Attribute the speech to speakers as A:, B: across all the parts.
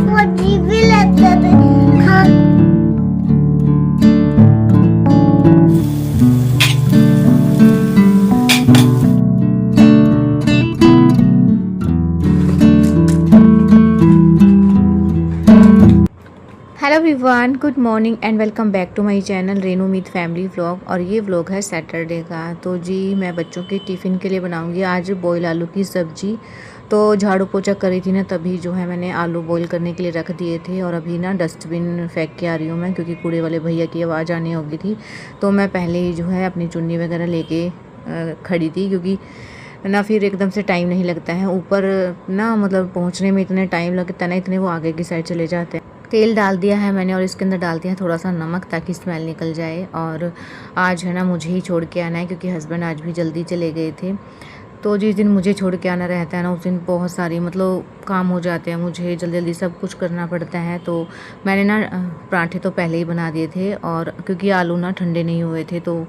A: वो अजीब भी लगता था हाँ।
B: Hello everyone, good morning and welcome back to my channel Renu Meet family vlog. और ये व्लॉग है सैटरडे का। तो जी मैं बच्चों के टिफ़िन के लिए बनाऊंगी आज बॉयल आलू की सब्ज़ी। तो झाड़ू पोछा करी थी ना, तभी जो है मैंने आलू बॉईल करने के लिए रख दिए थे। और अभी ना डस्टबिन फेंक के आ रही हूँ मैं, क्योंकि कूड़े वाले भैया की आवाज़ आने होगी थी। तो मैं पहले ही जो है अपनी चुन्नी वगैरह लेके खड़ी थी, क्योंकि ना फिर एकदम से टाइम नहीं लगता है ऊपर ना, मतलब पहुँचने में इतने टाइम लगता है ना, इतने वो आगे की साइड चले जाते हैं। तेल डाल दिया है मैंने और इसके अंदर डाल दिया है थोड़ा सा नमक, ताकि स्मेल निकल जाए। और आज है ना मुझे ही छोड़ के आना है, क्योंकि हस्बैंड आज भी जल्दी चले गए थे। तो जिस दिन मुझे छोड़ के आना रहता है ना, उस दिन बहुत सारी मतलब काम हो जाते हैं, मुझे जल्दी जल्दी सब कुछ करना पड़ता है। तो मैंने ना पराठे तो पहले ही बना दिए थे, और क्योंकि आलू ना ठंडे नहीं हुए थे, तो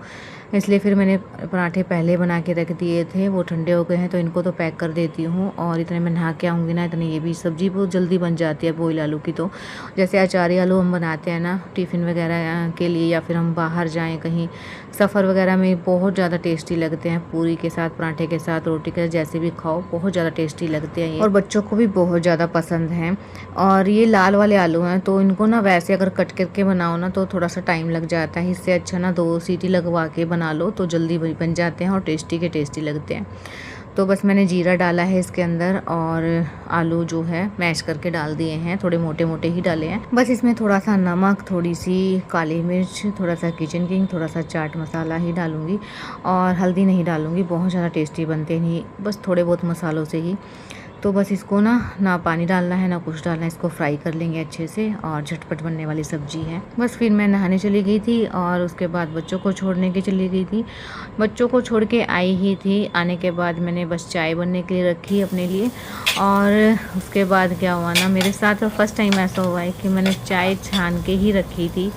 B: इसलिए फिर मैंने पराठे पहले बना के रख दिए थे। वो ठंडे हो गए हैं तो इनको तो पैक कर देती हूँ। और इतने मैं नहा के आऊँगी ना, इतने ये भी सब्ज़ी बहुत जल्दी बन जाती है बॉयल आलू की। तो जैसे अचारी आलू हम बनाते हैं ना टिफ़िन वगैरह के लिए, या फिर हम बाहर जाएं कहीं सफ़र वगैरह में, बहुत ज़्यादा टेस्टी लगते हैं। पूरी के साथ, पराठे के साथ, रोटी के साथ, जैसे भी खाओ बहुत ज़्यादा टेस्टी लगते हैं ये, और बच्चों को भी बहुत ज़्यादा पसंद हैं। और ये लाल वाले आलू हैं, तो इनको ना वैसे अगर कट करके बनाओ ना तो थोड़ा सा टाइम लग जाता है। इससे अच्छा ना 2 सीटी लगवा के बना लो तो जल्दी बन जाते हैं और टेस्टी के टेस्टी लगते हैं। तो बस मैंने जीरा डाला है इसके अंदर, और आलू जो है मैश करके डाल दिए हैं, थोड़े मोटे मोटे ही डाले हैं। बस इसमें थोड़ा सा नमक, थोड़ी सी काली मिर्च, थोड़ा सा किचन किंग, थोड़ा सा चाट मसाला ही डालूंगी, और हल्दी नहीं डालूंगी, बहुत ज़्यादा टेस्टी बनते नहीं, बस थोड़े बहुत मसालों से ही। तो बस इसको ना पानी डालना है ना कुछ डालना है, इसको फ्राई कर लेंगे अच्छे से, और झटपट बनने वाली सब्जी है। बस फिर मैं नहाने चली गई थी, और उसके बाद बच्चों को छोड़ने के चली गई थी। बच्चों को छोड़ के आई ही थी, आने के बाद मैंने बस चाय बनने के लिए रखी अपने लिए। और उसके बाद क्या हुआ ना, मेरे साथ फर्स्ट टाइम ऐसा हुआ है कि मैंने चाय छान के ही रखी थी,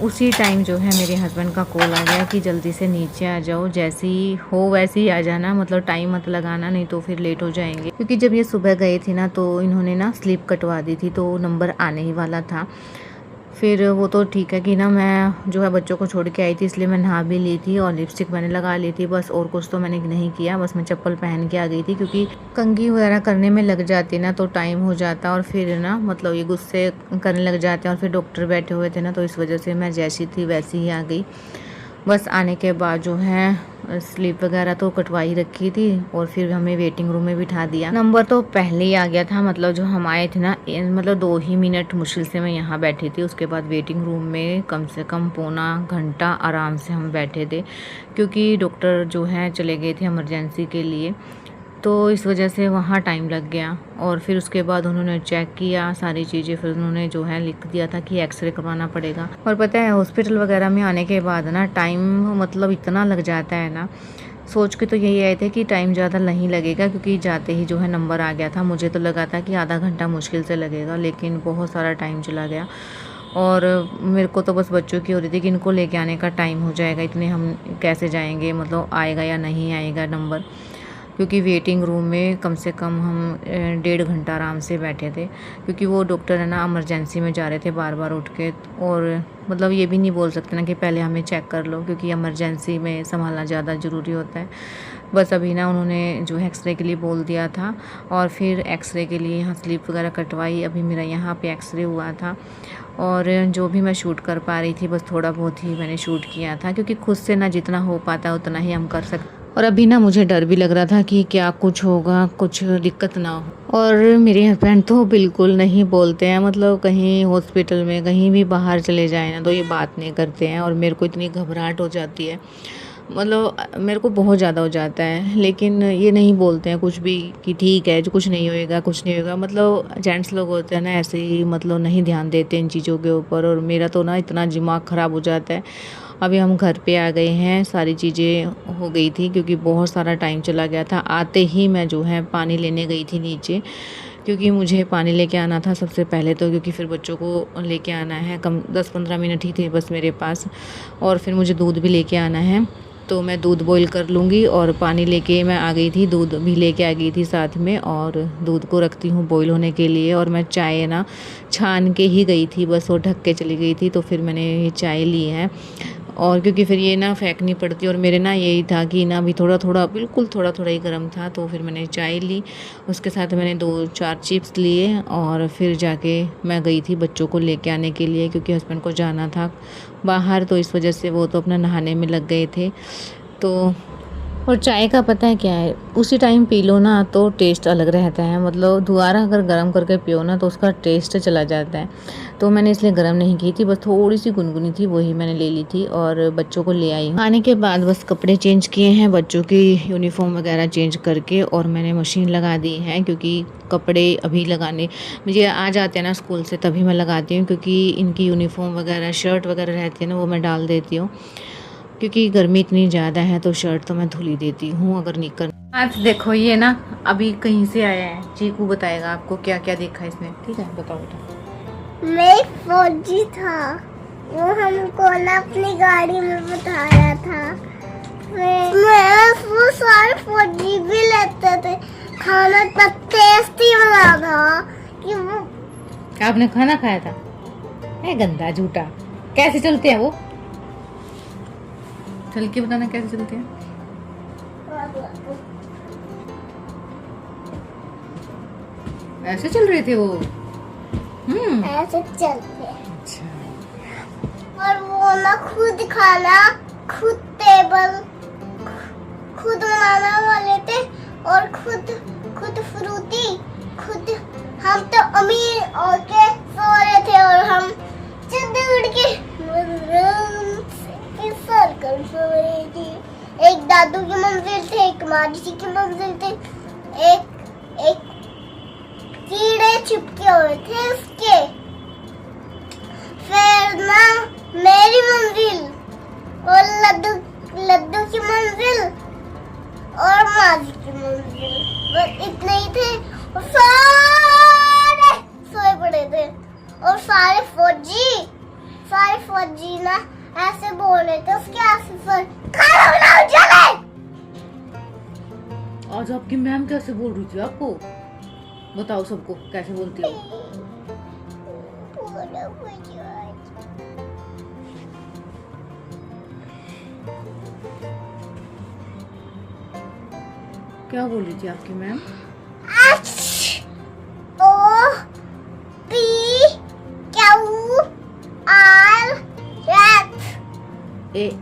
B: उसी टाइम जो है मेरे हस्बैंड का कॉल आ गया कि जल्दी से नीचे आ जाओ, जैसे ही हो वैसे ही आ जाना, मतलब टाइम मत लगाना, नहीं तो फिर लेट हो जाएंगे। क्योंकि जब ये सुबह गए थे ना, तो इन्होंने ना स्लिप कटवा दी थी, तो नंबर आने ही वाला था। फिर वो तो ठीक है कि ना मैं जो है बच्चों को छोड़ के आई थी, इसलिए मैं नहा भी ली थी और लिपस्टिक मैंने लगा ली थी, बस और कुछ तो मैंने नहीं किया। बस मैं चप्पल पहन के आ गई थी, क्योंकि कंघी वगैरह करने में लग जाती ना तो टाइम हो जाता, और फिर ना मतलब ये गुस्से करने लग जाते हैं, और फिर डॉक्टर बैठे हुए थे ना, तो इस वजह से मैं जैसी थी वैसी ही आ गई। बस आने के बाद जो है स्लीप वगैरह तो कटवाई रखी थी, और फिर हमें वेटिंग रूम में बिठा दिया। नंबर तो पहले ही आ गया था, मतलब जो हम आए थे ना, मतलब 2 ही मिनट मुश्किल से मैं यहाँ बैठी थी। उसके बाद वेटिंग रूम में कम से कम पौना घंटा आराम से हम बैठे थे, क्योंकि डॉक्टर जो है चले गए थे इमरजेंसी के लिए, तो इस वजह से वहाँ टाइम लग गया। और फिर उसके बाद उन्होंने चेक किया सारी चीज़ें, फिर उन्होंने जो है लिख दिया था कि एक्सरे करवाना पड़ेगा। और पता है हॉस्पिटल वगैरह में आने के बाद ना टाइम मतलब इतना लग जाता है ना, सोच के तो यही आए थे कि टाइम ज़्यादा नहीं लगेगा, क्योंकि जाते ही जो है नंबर आ गया था। मुझे तो लगा था कि आधा घंटा मुश्किल से लगेगा, लेकिन बहुत सारा टाइम चला गया। और मेरे को तो बस बच्चों की हो रही थी कि इनको लेके आने का टाइम हो जाएगा, इतने हम कैसे जाएंगे, मतलब आएगा या नहीं आएगा नंबर। क्योंकि वेटिंग रूम में कम से कम हम 1.5 घंटा आराम से बैठे थे, क्योंकि वो डॉक्टर है ना इमरजेंसी में जा रहे थे बार बार उठ के। और मतलब ये भी नहीं बोल सकते ना कि पहले हमें चेक कर लो, क्योंकि इमरजेंसी में संभालना ज़्यादा ज़रूरी होता है। बस अभी ना उन्होंने जो है एक्सरे के लिए बोल दिया था, और फिर एक्सरे के लिए यहाँ स्लिप वगैरह कटवाई। अभी मेरा यहाँ पे एक्सरे हुआ था, और जो भी मैं शूट कर पा रही थी बस थोड़ा बहुत ही मैंने शूट किया था, क्योंकि खुद से ना जितना हो पाता है उतना ही हम कर सकते। और अभी ना मुझे डर भी लग रहा था कि क्या कुछ होगा, कुछ दिक्कत ना हो। और मेरे हस्बैंड तो बिल्कुल नहीं बोलते हैं, मतलब कहीं हॉस्पिटल में कहीं भी बाहर चले जाए ना तो ये बात नहीं करते हैं, और मेरे को इतनी घबराहट हो जाती है, मतलब मेरे को बहुत ज़्यादा हो जाता है। लेकिन ये नहीं बोलते हैं कुछ भी कि ठीक है जो कुछ नहीं होएगा, कुछ नहीं होगा। मतलब जेंट्स लोग होते हैं ना ऐसे ही, मतलब नहीं ध्यान देते इन चीज़ों के ऊपर, और मेरा तो ना इतना दिमाग ख़राब हो जाता है। अभी हम घर पे आ गए हैं, सारी चीज़ें हो गई थी, क्योंकि बहुत सारा टाइम चला गया था। आते ही मैं जो है पानी लेने गई थी नीचे, क्योंकि मुझे पानी लेके आना था सबसे पहले तो, क्योंकि फिर बच्चों को लेके आना है। कम 10-15 मिनट ही थे बस मेरे पास, और फिर मुझे दूध भी लेके आना है। तो मैं दूध बॉईल कर लूँगी और पानी लेके मैं आ गई थी, दूध भी लेके आ गई थी साथ में, और दूध को रखती हूँ बॉईल होने के लिए। और मैं चाय ना छान के ही गई थी, बस वो ढक के चली गई थी, तो फिर मैंने ये चाय ली है। और क्योंकि फिर ये ना फेंकनी पड़ती, और मेरे ना यही था कि ना अभी थोड़ा थोड़ा, बिल्कुल थोड़ा थोड़ा ही गर्म था, तो फिर मैंने चाय ली, उसके साथ मैंने 2-4 चिप्स लिए, और फिर जाके मैं गई थी बच्चों को लेके आने के लिए, क्योंकि हस्बैंड को जाना था बाहर, तो इस वजह से वो तो अपना नहाने में लग गए थे। तो और चाय का पता है क्या है, उसी टाइम पी लो ना तो टेस्ट अलग रहता है, मतलब दोबारा अगर गर्म करके पियो ना तो उसका टेस्ट चला जाता है। तो मैंने इसलिए गर्म नहीं की थी, बस थोड़ी सी गुनगुनी थी, वही मैंने ले ली थी और बच्चों को ले आई हूँ। आने के बाद बस कपड़े चेंज किए हैं, बच्चों की यूनिफॉर्म वगैरह चेंज करके, और मैंने मशीन लगा दी है, क्योंकि कपड़े अभी लगाने मुझे आ जाते हैं ना स्कूल से, तभी मैं लगाती हूँ, क्योंकि इनकी यूनिफॉर्म वगैरह शर्ट वगैरह रहती है ना, वो मैं डाल देती हूँ, क्योंकि गर्मी इतनी ज़्यादा है, तो शर्ट तो मैं धुल ही देती हूँ अगर निकल। आज देखो ये ना अभी कहीं से आया है, चीकू बताएगा आपको क्या क्या देखा इसने, ठीक है बताओ बेटा।
A: मैं फौजी था, वो हमको ना अपनी गाड़ी में बताया था। मैं वो सारे फौजी भी लेते थे, खाना इतना टेस्टी बना था कि वो।
B: आपने खाना खाया था? है गंदा झूठा। कैसे चलते हैं वो, चल के बताना कैसे चलते हैं। ऐसे चल रहे थे वो,
A: ऐसे चलते हैं।
B: अच्छा।
A: और वो ना खुद खाना, खुद टेबल खुद बनाना वाले थे, और खुद फ्रूटी खुद। हम तो अमीर होके सो रहे थे, और हम चादर उड़ के सर्कल सो रही थी। एक दादू की मंजिल थे, एक माजी जी की मंजिल थे, एक कीड़े चिपके हुए थे उसके। फिर ना मेरी मंजिल, और लड्डू की मंजिल, और माजी की मंजिल, बस इतने ही थे, और सारे सोए पड़े थे। और सारे फौजी ना ऐसे बोल रहे थे उसके आसपास, खाना बनाओ जल्दी।
B: आज आपकी मैम कैसे बोल रही थी आपको, बताओ सबको कैसे बोलती हो। क्या बोल रही थी आपकी मैम?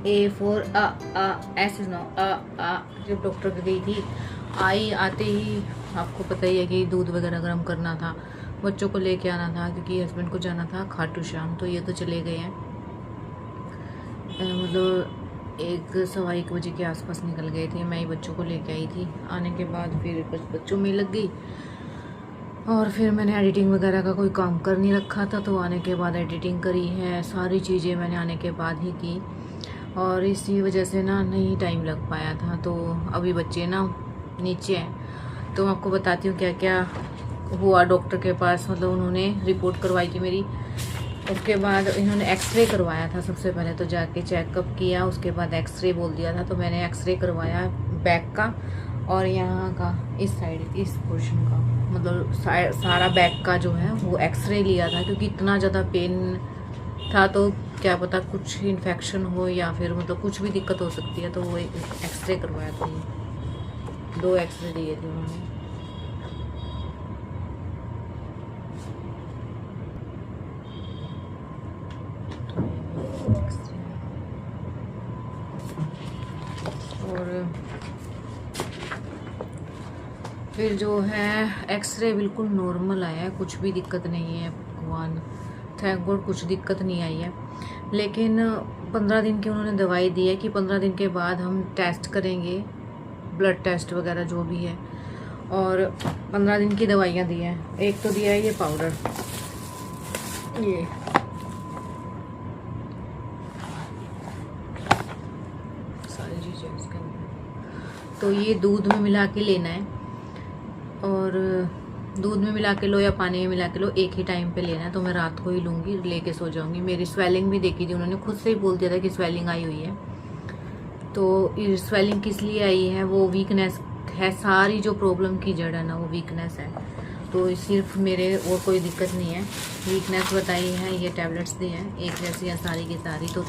B: ए फॉर ऐसे सुनाओ, जब डॉक्टर के गई थी, आई आते ही आपको पता ही है कि दूध वगैरह गर्म करना था, बच्चों को लेके आना था, क्योंकि हस्बैंड को जाना था खाटू श्याम, तो ये तो चले गए हैं, मतलब 1-1:15 बजे के आसपास निकल गए थे। मैं ही बच्चों को लेके आई थी, आने के बाद फिर बच्चों में लग गई, और फिर मैंने एडिटिंग वगैरह का कोई काम कर नहीं रखा था, तो आने के बाद एडिटिंग करी है, सारी चीज़ें मैंने आने के बाद ही की, और इसी वजह से ना नहीं टाइम लग पाया था। तो अभी बच्चे ना नीचे हैं, तो मैं आपको बताती हूँ क्या क्या हुआ डॉक्टर के पास। मतलब उन्होंने रिपोर्ट करवाई थी मेरी, उसके बाद इन्होंने एक्सरे करवाया था, सबसे पहले तो जाके चेकअप किया, उसके बाद एक्सरे बोल दिया था, तो मैंने एक्सरे करवाया बैक का और यहाँ का, इस साइड, इस पोर्शन का, मतलब सारा बैक का जो है वो एक्सरे लिया था, क्योंकि इतना ज़्यादा पेन था, तो क्या पता कुछ इन्फेक्शन हो या फिर मतलब कुछ भी दिक्कत हो सकती है, तो वो एक एक्सरे करवाया था, 2 एक्सरे दिए थे उन्होंने। और फिर जो है एक्सरे बिल्कुल नॉर्मल आया है, कुछ भी दिक्कत नहीं है, भगवान थैंक गॉड कुछ दिक्कत नहीं आई है। लेकिन 15 दिन की उन्होंने दवाई दी है कि 15 दिन के बाद हम टेस्ट करेंगे, ब्लड टेस्ट वगैरह जो भी है, और 15 दिन की दवाइयाँ दी हैं। एक तो दिया है ये पाउडर, ये सारी चीज़ें इसके अंदर, तो ये दूध में मिला के लेना है, और दूध में मिला के लो या पानी में मिला के लो, एक ही टाइम पे लेना है। तो मैं रात को ही लूँगी, लेके सो जाऊँगी। मेरी स्वेलिंग भी देखी थी उन्होंने, खुद से ही बोल दिया था कि स्वेलिंग आई हुई है, तो स्वेलिंग किस लिए आई है, वो वीकनेस है। सारी जो प्रॉब्लम की जड़ है ना वो वीकनेस है। तो सिर्फ मेरे और कोई दिक्कत नहीं है, वीकनेस बताई है, ये टैबलेट्स दी हैं एक जैसी है सारी की सारी। तो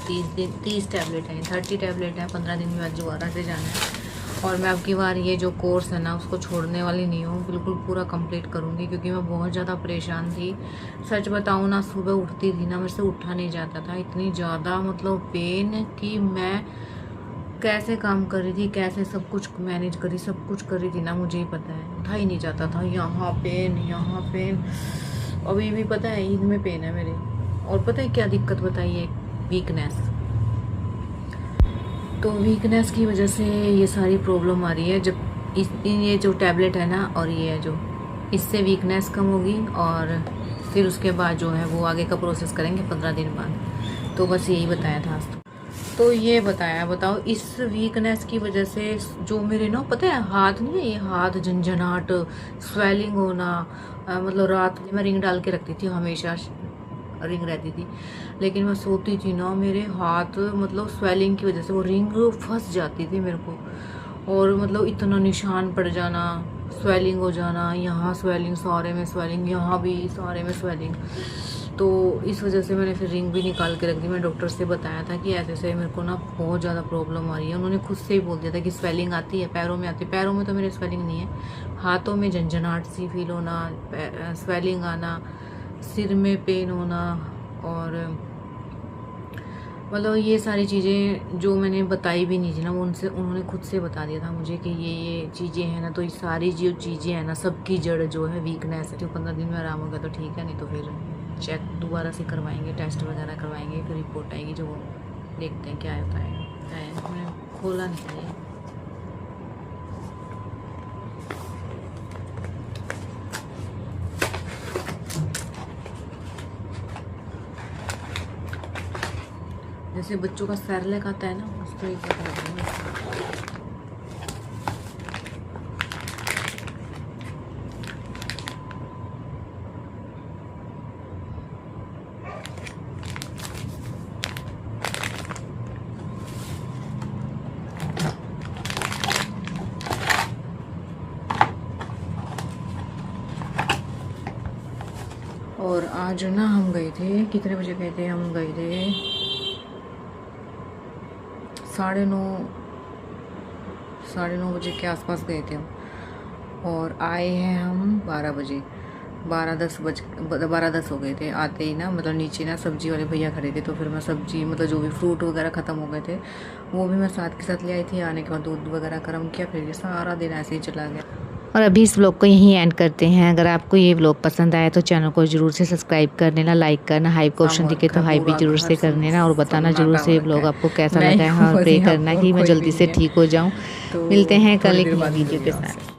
B: 30 टैबलेट हैं, 30 टैबलेट है। 15 दिन के बाद दोबारा से जाना है। और मैं अब की बार ये जो कोर्स है ना उसको छोड़ने वाली नहीं हूँ, बिल्कुल पूरा कंप्लीट करूँगी, क्योंकि मैं बहुत ज़्यादा परेशान थी। सच बताऊँ ना, सुबह उठती थी ना, मेरे से उठा नहीं जाता था, इतनी ज़्यादा मतलब पेन कि मैं कैसे काम कर रही थी, कैसे सब कुछ मैनेज करी, सब कुछ कर रही थी ना, मुझे ही पता है। उठा ही नहीं जाता था, यहाँ पेन यहाँ पेन। अभी भी पता है ईद में पेन है मेरे। और पता है क्या दिक्कत बताई है, वीकनेस। तो वीकनेस की वजह से ये सारी प्रॉब्लम आ रही है। जब ये जो टैबलेट है ना, और ये है जो, इससे वीकनेस कम होगी, और फिर उसके बाद जो है वो आगे का प्रोसेस करेंगे 15 दिन बाद। तो बस यही बताया था आज। तो ये बताया, बताओ इस वीकनेस की वजह से जो मेरे ना, पता है हाथ नहीं है, ये हाथ झंझनाहट, स्वेलिंग होना, मतलब रात में मैं रिंग डाल के रखती थी, हमेशा रिंग रहती थी, लेकिन मैं सोती थी ना, मेरे हाथ मतलब स्वेलिंग की वजह से वो रिंग फंस जाती थी मेरे को, और मतलब इतना निशान पड़ जाना, स्वेलिंग हो जाना, यहाँ स्वेलिंग, सारे में स्वेलिंग, यहाँ भी सारे में स्वेलिंग। तो इस वजह से मैंने फिर रिंग भी निकाल के रख दी। मैं डॉक्टर से बताया था कि ऐसे ऐसे मेरे को ना बहुत ज़्यादा प्रॉब्लम आ रही है। उन्होंने खुद से ही बोल दिया था कि स्वेलिंग आती है, पैरों में आती है। पैरों में तो मेरे स्वेलिंग नहीं है, हाथों में झंझनाहट सी फील होना, स्वेलिंग आना, सिर में पेन होना, और मतलब ये सारी चीज़ें जो मैंने बताई भी नहीं थी ना, वो उन्होंने खुद से बता दिया था मुझे कि ये चीज़ें हैं ना। तो ये सारी जो चीज़ें हैं ना, सबकी जड़ जो है वीकनेस है। तो 15 दिन में आराम होगा तो ठीक है, नहीं तो फिर चेक दोबारा से करवाएंगे, टेस्ट वगैरह करवाएंगे, फिर रिपोर्ट आएगी जो, देखते हैं क्या होता है। मैंने खोला नहीं था ये। जैसे बच्चों का सेरेलैक आता है ना, उस तरीके का लग रहा है। और आज ना हम गए थे, कितने बजे गए थे, हम गए थे 9:30 बजे के आसपास गए थे हम, और आए हैं हम 12 बजे। 12:10 हो गए थे आते ही ना। मतलब नीचे ना सब्जी वाले भैया खड़े थे, तो फिर मैं सब्जी, मतलब जो भी फ्रूट वगैरह ख़त्म हो गए थे वो भी मैं साथ के साथ ले आई थी। आने के बाद दूध वगैरह गर्म किया, फिर सारा दिन ऐसे ही चला गया।
C: और अभी इस व्लॉग को यहीं एंड करते हैं। अगर आपको ये व्लॉग पसंद आया तो चैनल को जरूर से सब्सक्राइब कर लेना, लाइक करना, हाई को ऑप्शन दिखे तो हाई भी जरूर से कर लेना, और बताना जरूर से ये व्लॉग आपको कैसा लगा है। हाँ, प्रे करना कि मैं जल्दी से ठीक हो जाऊँ। मिलते हैं कल एक नई वीडियो के साथ।